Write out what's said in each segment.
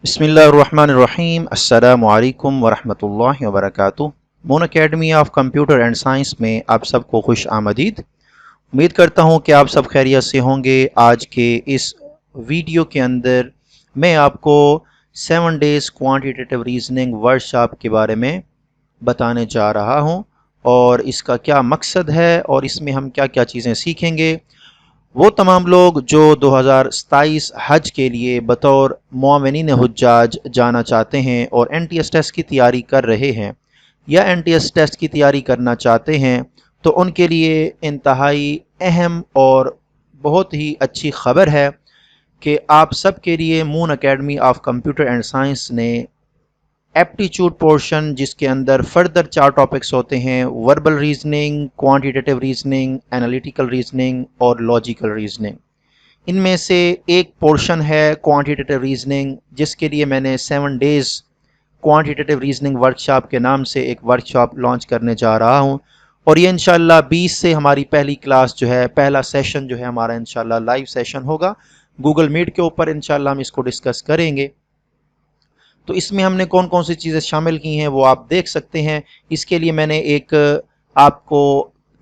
बिस्मिल्लाहिर्रहमानिर्रहीम अस्सलामु अलैकुम वरहमतुल्लाहि वबरकातुहू। Moon academy of computer and science में आप सबको खुश आमदीद। उम्मीद करता हूँ कि आप सब खैरियत से होंगे। आज के इस वीडियो के अंदर मैं आपको 7 डेज़ क्वांटिटेटिव रीजनिंग वर्कशॉप के बारे में बताने जा रहा हूँ और इसका क्या मकसद है और इसमें हम क्या क्या चीज़ें सीखेंगे। वो तमाम लोग जो 2027 हज के लिए बतौर मुआविनीन हुज्जाज जाना चाहते हैं और NTS टेस्ट की तैयारी कर रहे हैं या NTS टेस्ट की तैयारी करना चाहते हैं, तो उनके लिए इंतहाई अहम और बहुत ही अच्छी खबर है कि आप सब के लिए moon academy of computer and science ने एप्टीट्यूड पोर्शन, जिसके अंदर फर्दर 4 टॉपिक्स होते हैं: verbal reasoning, quantitative reasoning, analytical reasoning और लॉजिकल रीजनिंग। इनमें से एक पोर्शन है क्वांटिटेटिव रीजनिंग, जिसके लिए मैंने 7 डेज़ क्वांटिटेटिव रीजनिंग वर्कशॉप के नाम से एक वर्कशॉप लॉन्च करने जा रहा हूं और ये इंशाल्लाह 20 से हमारी पहली क्लास जो है, पहला सेशन जो है हमारा इंशाल्लाह लाइव सेशन होगा गूगल मीट के ऊपर। इंशाल्लाह हम इसको डिस्कस करेंगे। तो इसमें हमने कौन कौन सी चीज़ें शामिल की हैं वो आप देख सकते हैं। इसके लिए मैंने एक आपको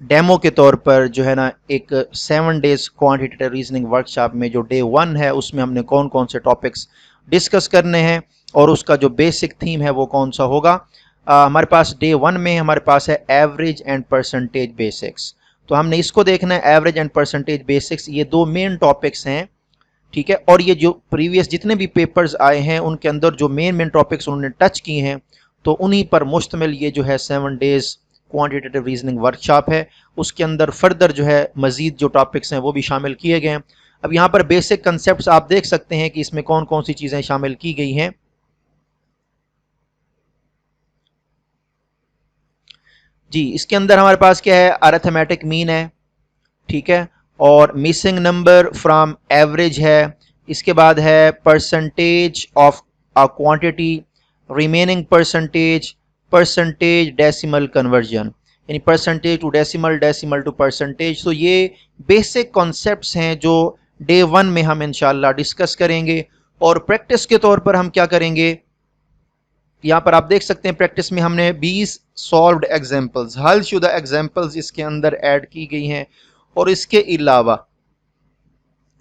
डेमो के तौर पर जो है ना, एक 7 डेज़ क्वांटिटेटिव रीजनिंग वर्कशॉप में जो डे 1 है उसमें हमने कौन कौन से टॉपिक्स डिस्कस करने हैं और उसका जो बेसिक थीम है वो कौन सा होगा। हमारे पास डे 1 में हमारे पास है एवरेज एंड परसेंटेज बेसिक्स। तो हमने इसको देखना है, एवरेज एंड परसेंटेज बेसिक्स। ये 2 मेन टॉपिक्स हैं, ठीक है। और ये जो प्रीवियस जितने भी पेपर्स आए हैं उनके अंदर जो मेन टॉपिक्स उन्होंने टच किए हैं, तो उन्हीं पर मुश्तमिल ये जो है 7 डेज़ क्वांटिटेटिव रीजनिंग वर्कशॉप है। उसके अंदर फर्दर जो है मजीद जो टॉपिक्स हैं वो भी शामिल किए गए हैं। अब यहाँ पर बेसिक कंसेप्ट्स आप देख सकते हैं कि इसमें कौन कौन सी चीज़ें शामिल की गई हैं। जी, इसके अंदर हमारे पास क्या है, अरिथमेटिक मीन है, ठीक है, और मिसिंग नंबर फ्रॉम एवरेज है। इसके बाद है percentage of a quantity, remaining percentage, percentage decimal conversion, यानी percentage to decimal, decimal to percentage. तो ये बेसिक कॉन्सेप्ट्स हैं जो डे 1 में हम इंशाल्लाह डिस्कस करेंगे। और प्रैक्टिस के तौर पर हम क्या करेंगे, यहाँ पर आप देख सकते हैं प्रैक्टिस में हमने 20 सॉल्व्ड एग्जाम्पल्स, हल शुदा एग्जाम्पल्स इसके अंदर ऐड की गई हैं। और इसके अलावा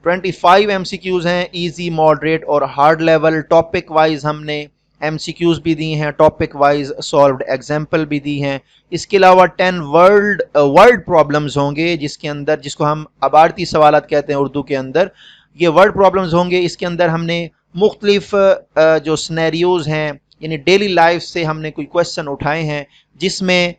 25 MCQs हैं, इजी, मॉडरेट और हार्ड लेवल। टॉपिक वाइज हमने MCQs भी दी हैं, टॉपिक वाइज सॉल्व्ड एग्जाम्पल भी दी हैं। इसके अलावा 10 वर्ड प्रॉब्लम्स होंगे, जिसके अंदर, जिसको हम अबारती सवालात कहते हैं उर्दू के अंदर, ये वर्ड प्रॉब्लम्स होंगे। इसके अंदर हमने मुख्तलिफ जो स्नैरियोज हैं, यानी डेली लाइफ से हमने कोई क्वेश्चन उठाए हैं जिसमें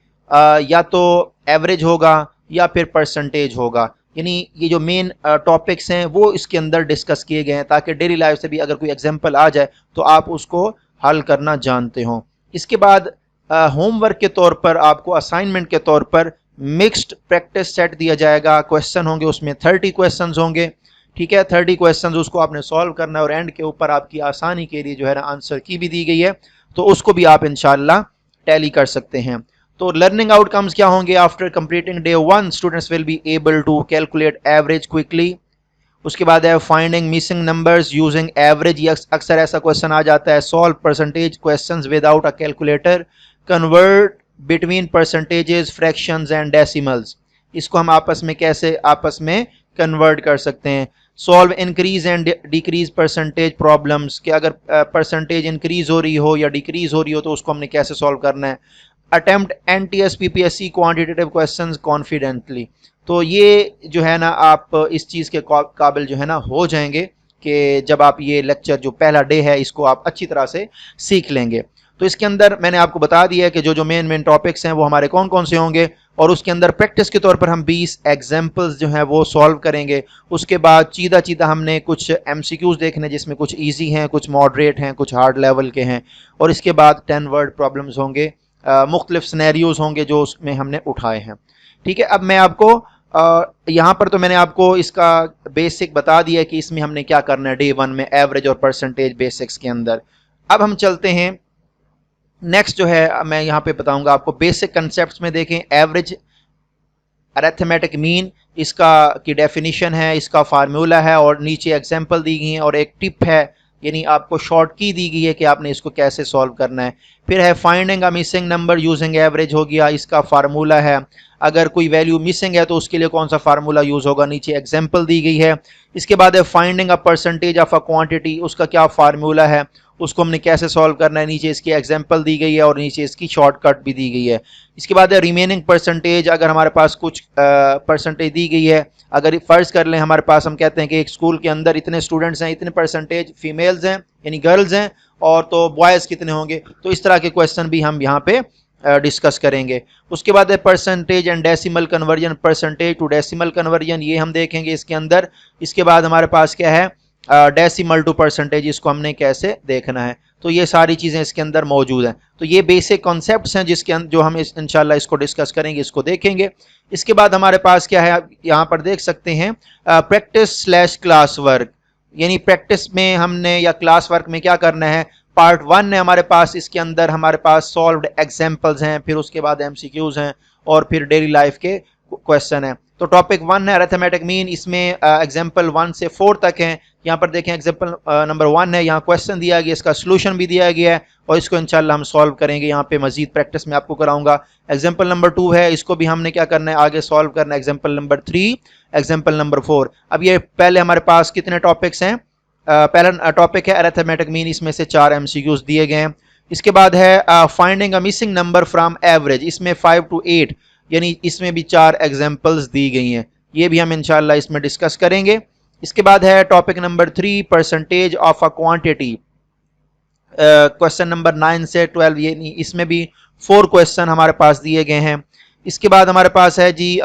या तो एवरेज होगा या फिर परसेंटेज होगा। यानी ये जो मेन टॉपिक्स हैं वो इसके अंदर डिस्कस किए गए हैं, ताकि डेली लाइफ से भी अगर कोई एग्जांपल आ जाए तो आप उसको हल करना जानते हो। इसके बाद होमवर्क के तौर पर, आपको असाइनमेंट के तौर पर मिक्स्ड प्रैक्टिस सेट दिया जाएगा। क्वेश्चन होंगे, उसमें 30 क्वेश्चन होंगे, ठीक है। 30 क्वेश्चन उसको आपने सॉल्व करना है और एंड के ऊपर आपकी आसानी के लिए जो है ना आंसर की भी दी गई है, तो उसको भी आप इंशाल्लाह टैली कर सकते हैं। तो लर्निंग आउटकम्स क्या होंगे, after completing day 1 students will be able to calculate average quickly. उसके बाद है finding missing numbers using average, ये अक्सर ऐसा क्वेश्चन आ जाता है। Solve percentage questions without a calculator, convert between percentages, fractions and decimals, इसको हम आपस में कैसे आपस में कन्वर्ट कर सकते हैं। Solve increase and decrease percentage problems, कि अगर परसेंटेज इंक्रीज हो रही हो या डिक्रीज हो रही हो तो उसको हमने कैसे सॉल्व करना है। Attempt NTS PPSC quantitative questions confidently, तो ये जो है ना आप इस चीज़ के काबिल जो है ना हो जाएंगे कि जब आप ये लेक्चर जो पहला डे है इसको आप अच्छी तरह से सीख लेंगे। तो इसके अंदर मैंने आपको बता दिया कि जो जो मेन टॉपिक्स हैं वो हमारे कौन कौन से होंगे, और उसके अंदर प्रैक्टिस के तौर पर हम 20 एग्जाम्पल्स जो हैं वो सॉल्व करेंगे। उसके बाद चीदा चीदा हमने कुछ MCQs देखने, जिसमें कुछ ईजी हैं, कुछ मॉडरेट हैं, कुछ हार्ड लेवल के हैं। और इसके बाद 10 वर्ड प्रॉब्लम्स होंगे, मुख्तलिफ स्नैरियोज होंगे जो उसमें हमने उठाए हैं, ठीक है। अब मैं आपको यहाँ पर तो मैंने आपको इसका बेसिक बता दिया कि इसमें हमने क्या करना है डे 1 में एवरेज और परसेंटेज बेसिक्स के अंदर। अब हम चलते हैं नेक्स्ट जो है, मैं यहाँ पे बताऊंगा आपको बेसिक कंसेप्ट्स में। देखें, एवरेज, अरिथमेटिक मीन, इसका की डेफिनेशन है, इसका फार्मूला है और नीचे एग्जांपल दी गई है और एक टिप है यानी आपको शॉर्ट की दी गई है कि आपने इसको कैसे सॉल्व करना है। फिर है finding a missing number using average हो गया, इसका फार्मूला है। अगर कोई वैल्यू मिसिंग है तो उसके लिए कौन सा फार्मूला यूज होगा, नीचे एग्जांपल दी गई है। इसके बाद है finding a percentage of a quantity, उसका क्या फार्मूला है, उसको हमने कैसे सॉल्व करना है, नीचे इसकी एग्जांपल दी गई है और नीचे इसकी शॉर्टकट भी दी गई है। इसके बाद है रिमेनिंग परसेंटेज, अगर हमारे पास कुछ परसेंटेज दी गई है, अगर फर्ज कर लें हमारे पास, हम कहते हैं कि एक स्कूल के अंदर इतने स्टूडेंट्स हैं, इतने परसेंटेज फीमेल्स हैं यानी गर्ल्स हैं, और तो बॉयज़ कितने होंगे, तो इस तरह के क्वेश्चन भी हम यहाँ पे डिस्कस करेंगे। उसके बाद है percentage and decimal conversion, percentage to decimal conversion, ये हम देखेंगे इसके अंदर। इसके बाद हमारे पास क्या है, डेसिमल टू परसेंटेज, इसको हमने कैसे देखना है। तो ये सारी चीज़ें इसके अंदर मौजूद हैं। तो ये बेसिक कॉन्सेप्ट्स हैं जिसके जो हम इंशाल्लाह इसको डिस्कस करेंगे, इसको देखेंगे। इसके बाद हमारे पास क्या है, आप यहाँ पर देख सकते हैं प्रैक्टिस स्लैश क्लास वर्क, यानी प्रैक्टिस में हमने या क्लास वर्क में क्या करना है। पार्ट 1 है हमारे पास, इसके अंदर हमारे पास सॉल्व्ड एग्जाम्पल्स हैं, फिर उसके बाद MCQs हैं और फिर डेली लाइफ के क्वेश्चन हैं। तो टॉपिक 1 है अरिथमेटिक मीन, इसमें एग्जाम्पल 1 से 4 तक हैं। यहाँ पर देखें एग्जाम्पल नंबर 1 है, यहाँ क्वेश्चन दिया गया, इसका सोल्यूशन भी दिया गया है और इसको इंशाल्लाह हम सॉल्व करेंगे, यहाँ पे मजीद प्रैक्टिस में आपको कराऊंगा। एग्जाम्पल नंबर 2 है, इसको भी हमने क्या करना है, आगे सॉल्व करना है। Example number 3, example number 4। अब ये पहले हमारे पास कितने टॉपिक्स हैं, पहला टॉपिक है अरिथमेटिक मीन, इसमें से 4 MCQs दिए गए हैं। इसके बाद है finding a missing number from average, इसमें 5 to 8, यानी इसमें भी 4 एग्जाम्पल्स दी गई हैं, ये भी हम इंशाल्लाह इसमें डिस्कस करेंगे। इसके बाद है topic number 3, percentage of a quantity, question number 9 से 12, ये इसमें भी 4 क्वेश्चन हमारे पास दिए गए हैं। इसके बाद हमारे पास है जी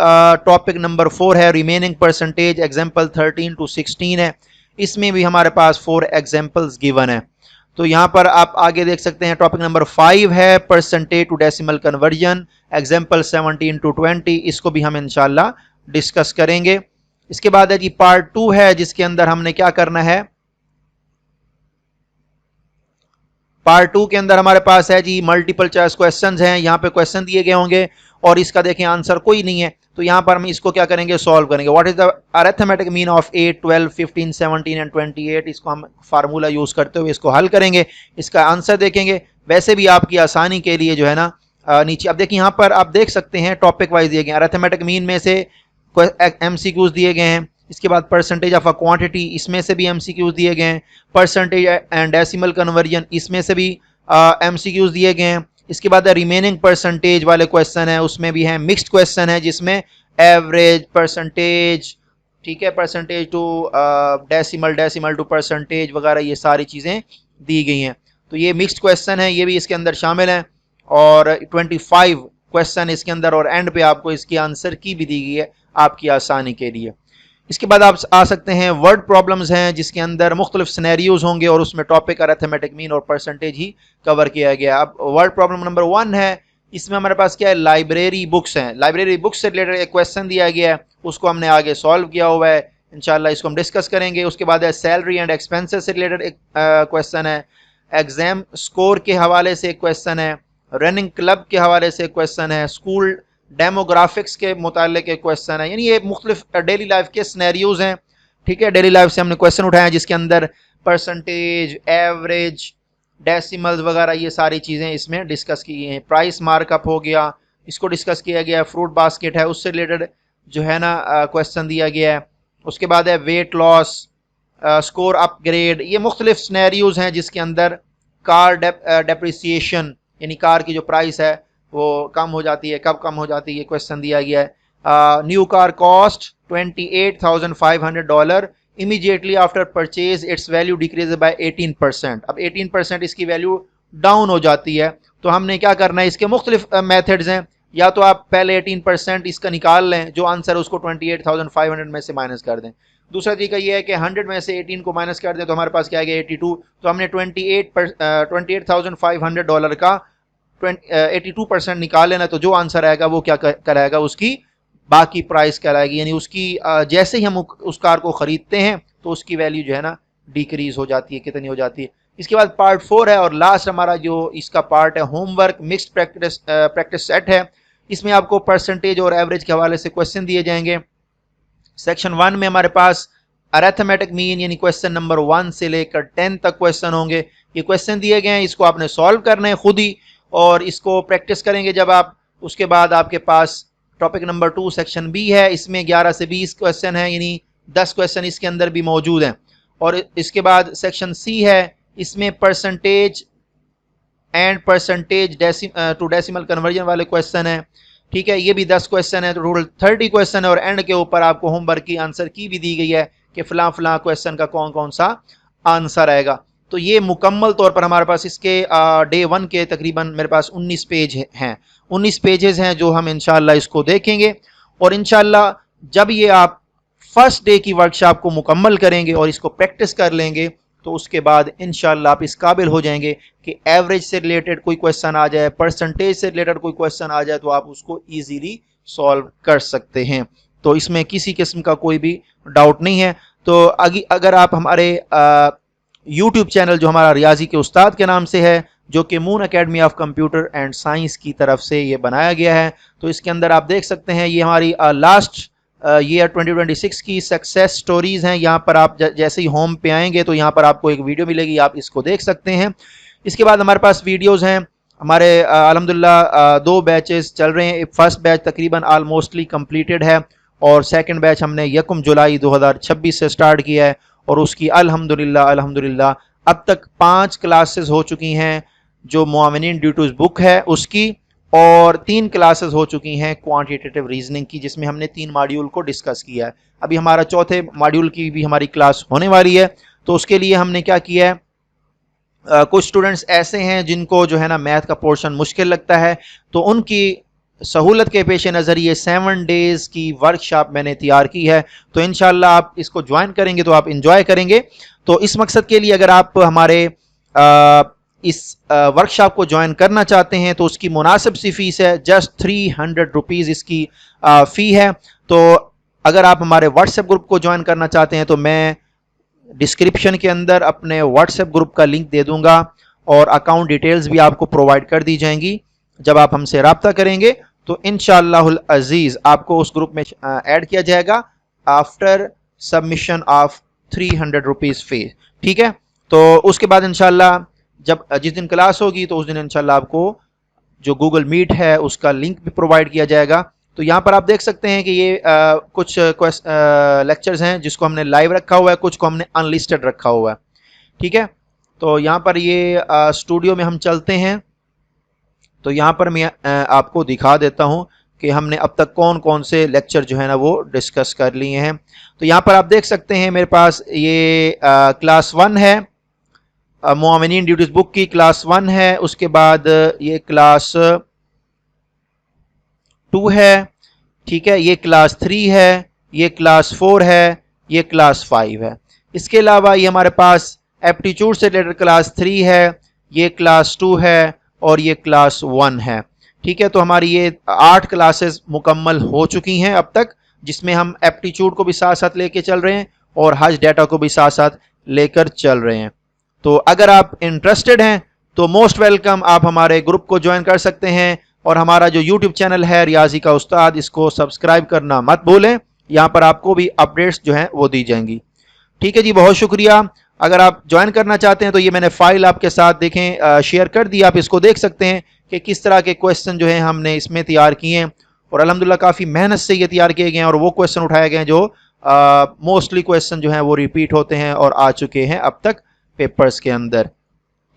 टॉपिक नंबर 4 है रिमेनिंग परसेंटेज, एग्जाम्पल 13 to 16 है, इसमें भी हमारे पास 4 एग्जाम्पल्स गिवन है। तो यहाँ पर आप आगे देख सकते हैं टॉपिक नंबर 5 है percentage to decimal conversion, example 17 to 20, इसको भी हम इंशाल्लाह डिस्कस करेंगे। इसके बाद है जी पार्ट 2 है, जिसके अंदर हमने क्या करना है, पार्ट 2 के अंदर हमारे पास है जी मल्टीपल चॉइस क्वेश्चंस हैं, यहाँ पे क्वेश्चन दिए गए होंगे और इसका देखें आंसर कोई नहीं है, तो यहाँ पर हम इसको क्या करेंगे, सॉल्व करेंगे। What is the arithmetic mean of 8, 12, 15, 17 and 28, इसको हम फार्मूला यूज करते हुए इसको हल करेंगे, इसका आंसर देखेंगे। वैसे भी आपकी आसानी के लिए जो है ना, नीचे अब देखिए, यहाँ पर आप देख सकते हैं टॉपिक वाइज दिए गए, अरिथमेटिक मीन में से MCQs दिए गए हैं। इसके बाद परसेंटेज ऑफ अ क्वांटिटी, इसमें से भी MCQs दिए गए हैं। परसेंटेज एंड डेसिमल कन्वर्जन, इसमें से भी MCQs दिए गए हैं। इसके बाद रिमेनिंग परसेंटेज वाले क्वेश्चन है, उसमें भी है मिक्स्ड क्वेश्चन है, जिसमें एवरेज, परसेंटेज, ठीक है, percentage to decimal, decimal to percentage वगैरह, ये सारी चीज़ें दी गई हैं। तो ये मिक्स्ड क्वेश्चन है, ये भी इसके अंदर शामिल हैं और 25 क्वेश्चन इसके अंदर, और एंड पे आपको इसकी आंसर की भी दी गई है आपकी आसानी के लिए। इसके बाद आप आ सकते हैं वर्ड प्रॉब्लम्स हैं, जिसके अंदर मुख्तलिफ सिनेरियोज होंगे और उसमें टॉपिक अरिथमेटिक मीन और परसेंटेज ही कवर किया गया। अब वर्ड प्रॉब्लम नंबर 1 है, इसमें हमारे पास क्या है, लाइब्रेरी बुक्स हैं। लाइब्रेरी बुक्स से रिलेटेड एक क्वेश्चन दिया गया है, उसको हमने आगे सॉल्व किया हुआ है, इंशाल्लाह इसको हम डिस्कस करेंगे। उसके बाद है सैलरी एंड एक्सपेंसेस से रिलेटेड एक क्वेश्चन है, एग्जाम स्कोर के हवाले से एक क्वेश्चन है, रनिंग क्लब के हवाले से क्वेश्चन है, स्कूल डेमोग्राफिक्स के मुतालिक एक क्वेश्चन है, यानी ये मुख्तलिफ डेली लाइफ के सिनेरियोज हैं, ठीक है। डेली लाइफ से हमने क्वेश्चन उठाया जिसके अंदर परसेंटेज, एवरेज, डेसिमल्स वगैरह ये सारी चीज़ें इसमें डिस्कस की हैं। प्राइस मार्कअप हो गया, इसको डिस्कस किया गया। फ्रूट बास्केट है, उससे रिलेटेड जो है ना क्वेश्चन दिया गया है। उसके बाद है वेट लॉस, स्कोर अपग्रेड, ये मुख्तलिफ सिनेरियोज हैं जिसके अंदर कार डेप्रिसिएशन, यानी कार की जो प्राइस है वो कम हो जाती है, कब कम हो जाती है, ये क्वेश्चन दिया गया है। New car cost $28,500, immediately after purchase it's value decrease by 18%। अब 18% इसकी वैल्यू डाउन हो जाती है, तो हमने क्या करना है, इसके मुख्तलिफ मेथड्स हैं। या तो आप पहले 18% इसका निकाल लें, जो आंसर है उसको 28,500 में से माइनस कर दें। दूसरा तरीका ये है कि 100 में से 18 को माइनस कर दें, तो हमारे पास क्या आ गया, 82। तो हमने $28,500 का 82% निकाल लेना, तो जो आंसर आएगा वो क्या कराएगा, उसकी बाकी प्राइस कहलाएगी, यानी उसकी जैसे ही हम उस कार को खरीदते हैं तो उसकी वैल्यू जो है ना डिक्रीज हो जाती है, कितनी हो जाती है। इसके बाद पार्ट 4 है और लास्ट हमारा जो इसका पार्ट है होमवर्क मिक्स्ड प्रैक्टिस सेट है। इसमें आपको परसेंटेज और एवरेज के हवाले से क्वेश्चन दिए जाएंगे। सेक्शन 1 में हमारे पास अरिथमेटिक मीन यानी क्वेश्चन नंबर 1 से लेकर 10 तक क्वेश्चन होंगे। ये क्वेश्चन दिए गए हैं, इसको आपने सॉल्व करना है खुद ही, और इसको प्रैक्टिस करेंगे जब आप, उसके बाद आपके पास टॉपिक नंबर 2 सेक्शन बी है, इसमें 11 से 20 क्वेश्चन है, यानी 10 क्वेश्चन इसके अंदर भी मौजूद हैं। और इसके बाद सेक्शन सी है, इसमें percentage and percentage to decimal conversion वाले क्वेश्चन है। ठीक है, ये भी 10 क्वेश्चन है, तो टोटल 30 क्वेश्चन है। और एंड के ऊपर आपको होमवर्क की आंसर की भी दी गई है कि फलां फलां क्वेश्चन का कौन कौन सा आंसर आएगा। तो ये मुकम्मल तौर पर हमारे पास इसके डे 1 के तकरीबन मेरे पास 19 पेज हैं, 19 पेजेस हैं जो हम इंशाल्लाह इसको देखेंगे। और इंशाल्लाह जब ये आप फर्स्ट डे की वर्कशॉप को मुकम्मल करेंगे और इसको प्रैक्टिस कर लेंगे, तो उसके बाद इंशाल्लाह आप इस काबिल हो जाएंगे कि एवरेज से रिलेटेड कोई क्वेश्चन आ जाए, परसेंटेज से रिलेटेड कोई क्वेश्चन आ जाए, तो आप उसको ईजीली सॉल्व कर सकते हैं। तो इसमें किसी किस्म का कोई भी डाउट नहीं है। तो अगर आप हमारे यूट्यूब चैनल जो हमारा रियाजी के उस्ताद के नाम से है, जो कि moon academy of computer and science की तरफ से ये बनाया गया है, तो इसके अंदर आप देख सकते हैं ये हमारी लास्ट ईयर 2026 की सक्सेस स्टोरीज हैं। यहाँ पर आप जैसे ही होम पे आएंगे तो यहाँ पर आपको एक वीडियो मिलेगी, आप इसको देख सकते हैं। इसके बाद हमारे पास वीडियोस हैं हमारे अल्हम्दुलिल्लाह 2 बैचेस चल रहे हैं। फर्स्ट बैच तकरीबन ऑलमोस्टली कंप्लीटेड है और सेकंड बैच हमने 1 जुलाई 2026 से स्टार्ट किया है, और उसकी अल्हम्दुलिल्लाह अब तक 5 क्लासेस हो चुकी हैं जो मुआविनीन ड्यूटीज बुक है उसकी, और 3 क्लासेस हो चुकी हैं क्वांटिटेटिव रीजनिंग की, जिसमें हमने 3 मॉड्यूल को डिस्कस किया है। अभी हमारा चौथे मॉड्यूल की भी हमारी क्लास होने वाली है। तो उसके लिए हमने क्या किया है, कुछ स्टूडेंट्स ऐसे हैं जिनको जो है ना मैथ का पोर्शन मुश्किल लगता है, तो उनकी सहूलत के पेश नज़र ये 7 डेज़ की वर्कशॉप मैंने तैयार की है। तो इंशाल्लाह आप इसको ज्वाइन करेंगे तो आप इंजॉय करेंगे। तो इस मकसद के लिए अगर आप हमारे इस वर्कशॉप को ज्वाइन करना चाहते हैं तो उसकी मुनासिब सी फीस है, जस्ट 300 रुपीज़ इसकी फ़ी है। तो अगर आप हमारे व्हाट्सएप ग्रुप को ज्वाइन करना चाहते हैं तो मैं डिस्क्रिप्शन के अंदर अपने व्हाट्सएप ग्रुप का लिंक दे दूंगा, और अकाउंट डिटेल्स भी आपको प्रोवाइड कर दी जाएंगी जब आप हमसे रब्ता करेंगे। तो इंशाअल्लाहुल अजीज़ आपको उस ग्रुप में ऐड किया जाएगा आफ्टर सबमिशन ऑफ 300 रुपीज़ फी। ठीक है, तो उसके बाद इंशाअल्लाह जब जिस दिन क्लास होगी तो उस दिन इंशाअल्लाह आपको जो गूगल मीट है उसका लिंक भी प्रोवाइड किया जाएगा। तो यहाँ पर आप देख सकते हैं कि ये कुछ लेक्चर्स हैं जिसको हमने लाइव रखा हुआ है, कुछ को हमने अनलिस्टेड रखा हुआ है। ठीक है, तो यहाँ पर ये स्टूडियो में हम चलते हैं, तो यहाँ पर मैं आपको दिखा देता हूँ कि हमने अब तक कौन कौन से लेक्चर जो है ना वो डिस्कस कर लिए हैं। तो यहाँ पर आप देख सकते हैं मेरे पास ये क्लास 1 है, मुआविनीन ड्यूटीज बुक की क्लास 1 है। उसके बाद ये क्लास 2 है, ठीक है, ये क्लास 3 है, ये क्लास 4 है, ये क्लास 5 है। इसके अलावा ये हमारे पास एप्टीट्यूड से रिलेटेड क्लास 3 है, ये क्लास 2 है, और ये क्लास 1 है। ठीक है, तो हमारी ये 8 क्लासेस मुकम्मल हो चुकी हैं अब तक, जिसमें हम एप्टीट्यूड को भी साथ साथ लेके चल रहे हैं और हज डाटा को भी साथ साथ लेकर चल रहे हैं। तो अगर आप इंटरेस्टेड हैं तो मोस्ट वेलकम, आप हमारे ग्रुप को ज्वाइन कर सकते हैं, और हमारा जो यूट्यूब चैनल है रियाजी का उस्ताद, इसको सब्सक्राइब करना मत भूलें। यहाँ पर आपको भी अपडेट्स जो हैं वो दी जाएंगी। ठीक है जी, बहुत शुक्रिया। अगर आप ज्वाइन करना चाहते हैं तो ये मैंने फाइल आपके साथ देखें शेयर कर दी, आप इसको देख सकते हैं कि किस तरह के क्वेश्चन जो हैं हमने इसमें तैयार किए हैं, और अल्हम्दुलिल्लाह काफ़ी मेहनत से ये तैयार किए गए हैं, और वो क्वेश्चन उठाए गए हैं जो मोस्टली क्वेश्चन जो हैं वो रिपीट होते हैं और आ चुके हैं अब तक पेपर्स के अंदर।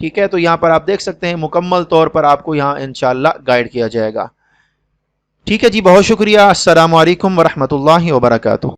ठीक है, तो यहाँ पर आप देख सकते हैं मुकम्मल तौर पर आपको यहाँ इंशाअल्लाह गाइड किया जाएगा। ठीक है जी, बहुत शुक्रिया। अस्सलामु अलैकुम वरहमतुल्लाहि वबरकातुहू।